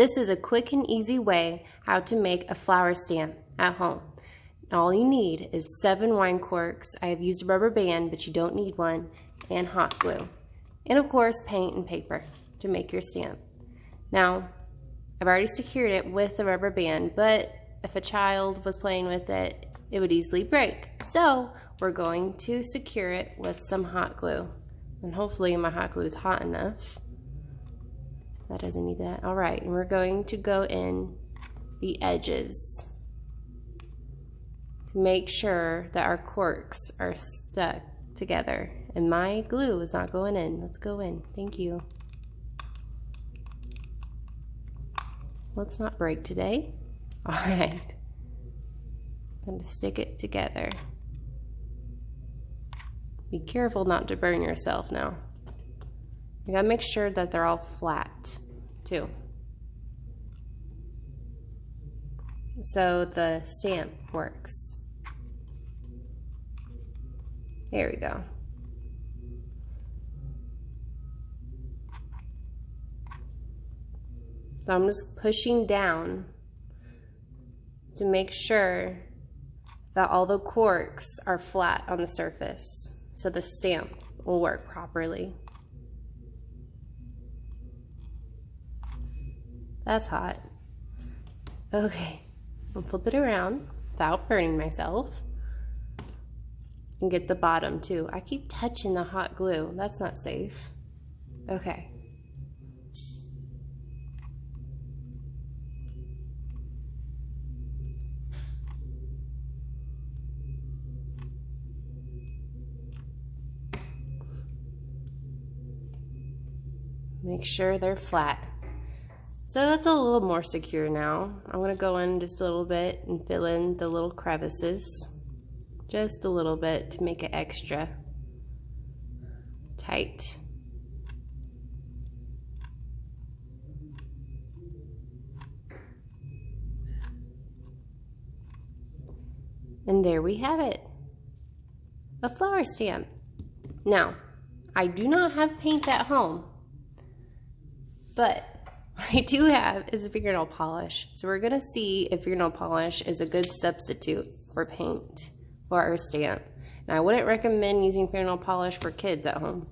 This is a quick and easy way how to make a flower stamp at home. All you need is 7 wine corks. I have used a rubber band, but you don't need one, and hot glue. And of course, paint and paper to make your stamp. Now, I've already secured it with the rubber band, but if a child was playing with it, it would easily break. So we're going to secure it with some hot glue. And hopefully my hot glue is hot enough. That doesn't need that. All right, and we're going to go in the edges to make sure that our corks are stuck together. And my glue is not going in. Let's go in. Thank you. Let's not break today. All right. I'm going to stick it together. Be careful not to burn yourself now. You gotta make sure that they're all flat too, so the stamp works. There we go. So I'm just pushing down to make sure that all the corks are flat on the surface so the stamp will work properly. That's hot. Okay, I'll flip it around without burning myself. And get the bottom too. I keep touching the hot glue. That's not safe. Okay. Make sure they're flat. So that's a little more secure now. I'm going to go in just a little bit and fill in the little crevices. Just a little bit to make it extra tight. And there we have it. A flower stamp. Now, I do not have paint at home, but I do have is fingernail polish. So we're gonna see if fingernail polish is a good substitute for paint for our stamp. And I wouldn't recommend using fingernail polish for kids at home.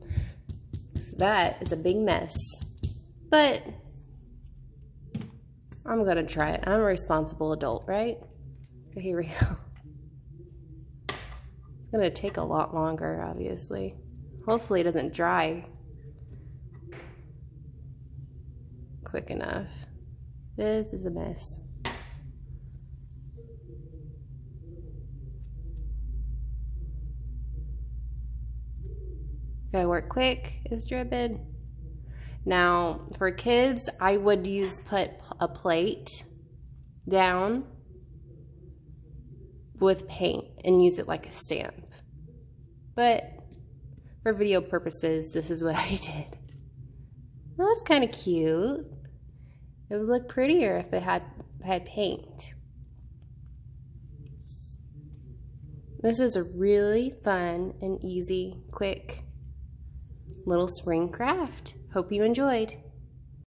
That is a big mess. But I'm gonna try it. I'm a responsible adult, right? So here we go. It's gonna take a lot longer, obviously. Hopefully it doesn't dry quick enough. This is a mess. Gotta work quick. It's dripping. Now for kids, I would put a plate down with paint and use it like a stamp. But for video purposes, this is what I did. Well, that's kind of cute. It would look prettier if it had paint. This is a really fun and easy, quick little spring craft. Hope you enjoyed.